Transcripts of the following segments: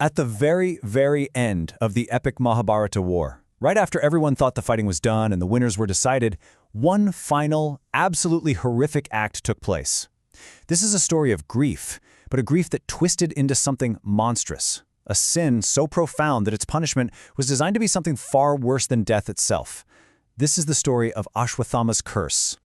At the very, very end of the epic Mahabharata war, right after everyone thought the fighting was done and the winners were decided, one final, absolutely horrific act took place. This is a story of grief, but a grief that twisted into something monstrous, a sin so profound that its punishment was designed to be something far worse than death itself. This is the story of Ashwatthama's curse.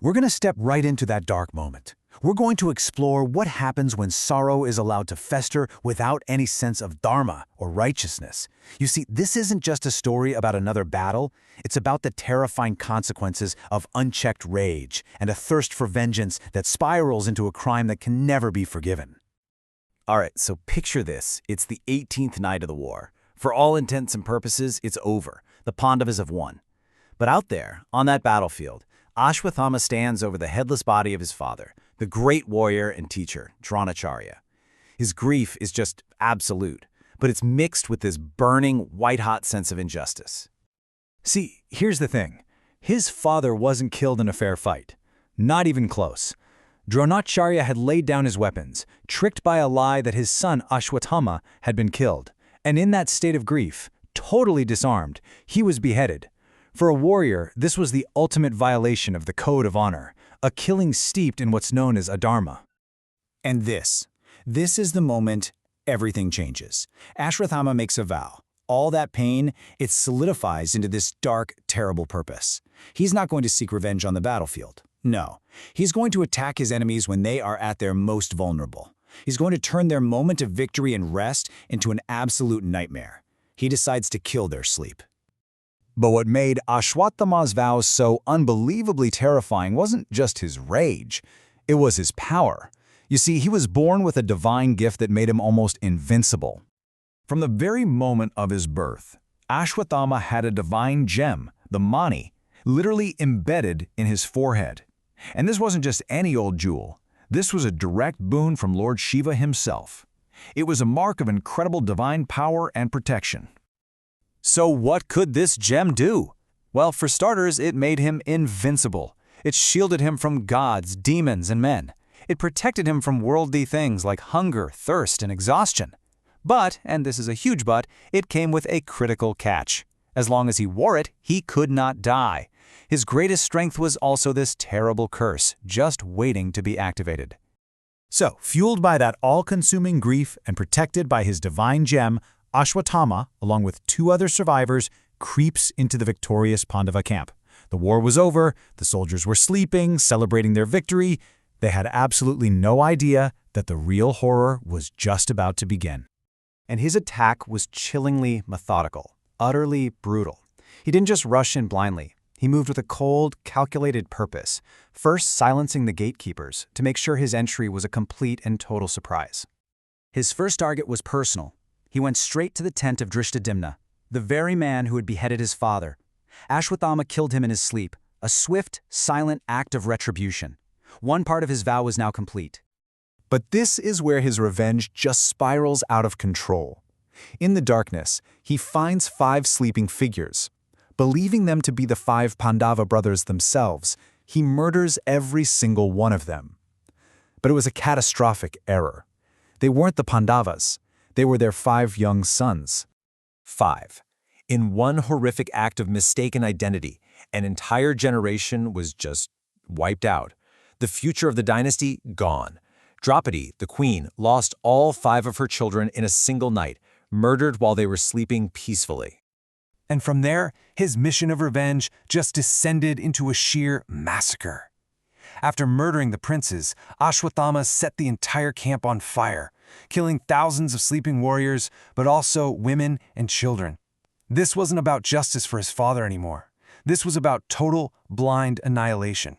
We're going to step right into that dark moment. We're going to explore what happens when sorrow is allowed to fester without any sense of dharma or righteousness. You see, this isn't just a story about another battle. It's about the terrifying consequences of unchecked rage and a thirst for vengeance that spirals into a crime that can never be forgiven. All right, so picture this. It's the 18th night of the war. For all intents and purposes, it's over. The Pandavas have won. But out there, on that battlefield, Ashwatthama stands over the headless body of his father, the great warrior and teacher, Dronacharya. His grief is just absolute, but it's mixed with this burning, white-hot sense of injustice. See, here's the thing. His father wasn't killed in a fair fight. Not even close. Dronacharya had laid down his weapons, tricked by a lie that his son Ashwatthama had been killed. And in that state of grief, totally disarmed, he was beheaded. For a warrior, this was the ultimate violation of the code of honor, a killing steeped in what's known as adharma. And this is the moment everything changes. Ashwatthama makes a vow. All that pain, it solidifies into this dark, terrible purpose. He's not going to seek revenge on the battlefield. No, he's going to attack his enemies when they are at their most vulnerable. He's going to turn their moment of victory and rest into an absolute nightmare. He decides to kill their sleep. But what made Ashwatthama's vows so unbelievably terrifying wasn't just his rage, it was his power. You see, he was born with a divine gift that made him almost invincible. From the very moment of his birth, Ashwatthama had a divine gem, the mani, literally embedded in his forehead. And this wasn't just any old jewel. This was a direct boon from Lord Shiva himself. It was a mark of incredible divine power and protection. So what could this gem do? Well, for starters, it made him invincible. It shielded him from gods, demons, and men. It protected him from worldly things like hunger, thirst, and exhaustion. But, and this is a huge but, it came with a critical catch. As long as he wore it, he could not die. His greatest strength was also this terrible curse, just waiting to be activated. So, fueled by that all-consuming grief and protected by his divine gem, Ashwatthama, along with two other survivors, creeps into the victorious Pandava camp. The war was over, the soldiers were sleeping, celebrating their victory. They had absolutely no idea that the real horror was just about to begin. And his attack was chillingly methodical, utterly brutal. He didn't just rush in blindly. He moved with a cold, calculated purpose, first silencing the gatekeepers to make sure his entry was a complete and total surprise. His first target was personal. He went straight to the tent of Drishtadimna, the very man who had beheaded his father. Ashwatthama killed him in his sleep, a swift, silent act of retribution. One part of his vow was now complete. But this is where his revenge just spirals out of control. In the darkness, he finds 5 sleeping figures. Believing them to be the 5 Pandava brothers themselves, he murders every single one of them. But it was a catastrophic error. They weren't the Pandavas. They were their 5 young sons. 5. In one horrific act of mistaken identity, an entire generation was just wiped out. The future of the dynasty, gone. Draupadi, the queen, lost all 5 of her children in a single night, murdered while they were sleeping peacefully. And from there, his mission of revenge just descended into a sheer massacre. After murdering the princes, Ashwatthama set the entire camp on fire, killing thousands of sleeping warriors, but also women and children. This wasn't about justice for his father anymore. This was about total, blind annihilation.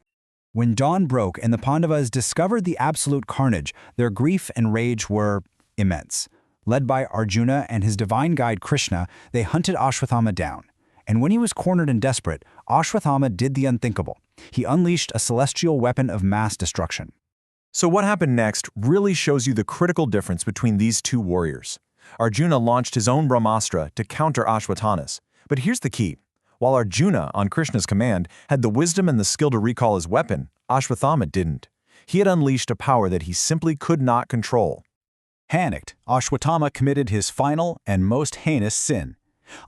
When dawn broke and the Pandavas discovered the absolute carnage, their grief and rage were immense. Led by Arjuna and his divine guide Krishna, they hunted Ashwatthama down. And when he was cornered and desperate, Ashwatthama did the unthinkable. He unleashed a celestial weapon of mass destruction. So what happened next really shows you the critical difference between these two warriors. Arjuna launched his own Brahmastra to counter Ashwatthama's. But here's the key. While Arjuna, on Krishna's command, had the wisdom and the skill to recall his weapon, Ashwatthama didn't. He had unleashed a power that he simply could not control. Panicked, Ashwatthama committed his final and most heinous sin.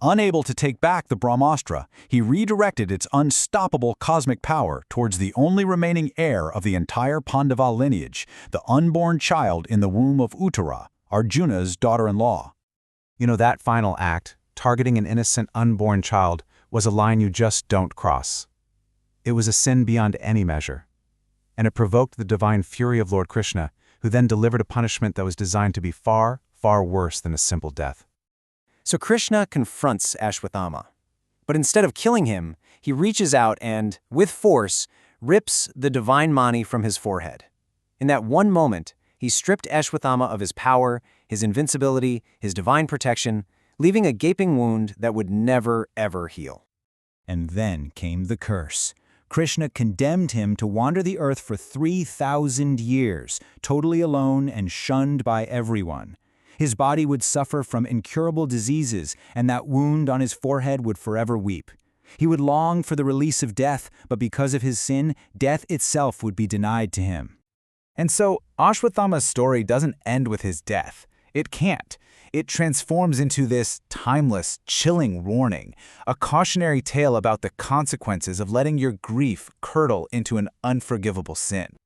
Unable to take back the Brahmastra, he redirected its unstoppable cosmic power towards the only remaining heir of the entire Pandava lineage, the unborn child in the womb of Uttara, Arjuna's daughter-in-law. You know, that final act, targeting an innocent unborn child, was a line you just don't cross. It was a sin beyond any measure. And it provoked the divine fury of Lord Krishna, who then delivered a punishment that was designed to be far, far worse than a simple death. So Krishna confronts Ashwatthama. But instead of killing him, he reaches out and, with force, rips the divine mani from his forehead. In that one moment, he stripped Ashwatthama of his power, his invincibility, his divine protection, leaving a gaping wound that would never, ever heal. And then came the curse. Krishna condemned him to wander the earth for 3,000 years, totally alone and shunned by everyone. His body would suffer from incurable diseases, and that wound on his forehead would forever weep. He would long for the release of death, but because of his sin, death itself would be denied to him. And so, Ashwatthama's story doesn't end with his death. It can't. It transforms into this timeless, chilling warning, a cautionary tale about the consequences of letting your grief curdle into an unforgivable sin.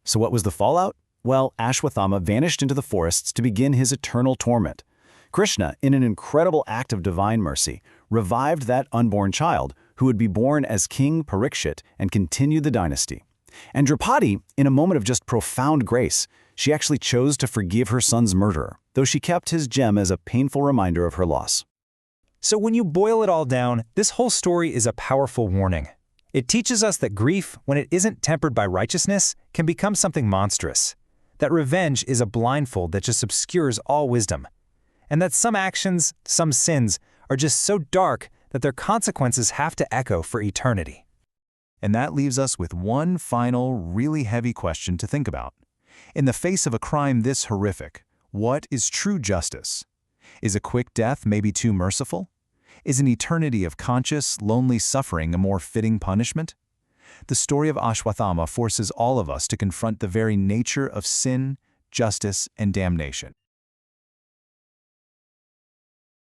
So what was the fallout? Well, Ashwatthama vanished into the forests to begin his eternal torment. Krishna, in an incredible act of divine mercy, revived that unborn child, who would be born as King Parikshit and continue the dynasty. And Draupadi, in a moment of just profound grace, she actually chose to forgive her son's murderer, though she kept his gem as a painful reminder of her loss. So when you boil it all down, this whole story is a powerful warning. It teaches us that grief, when it isn't tempered by righteousness, can become something monstrous. That revenge is a blindfold that just obscures all wisdom. And that some actions, some sins, are just so dark that their consequences have to echo for eternity. And that leaves us with one final, really heavy question to think about. In the face of a crime this horrific, what is true justice? Is a quick death maybe too merciful? Is an eternity of conscious, lonely suffering a more fitting punishment? The story of Ashwatthama forces all of us to confront the very nature of sin, justice, and damnation.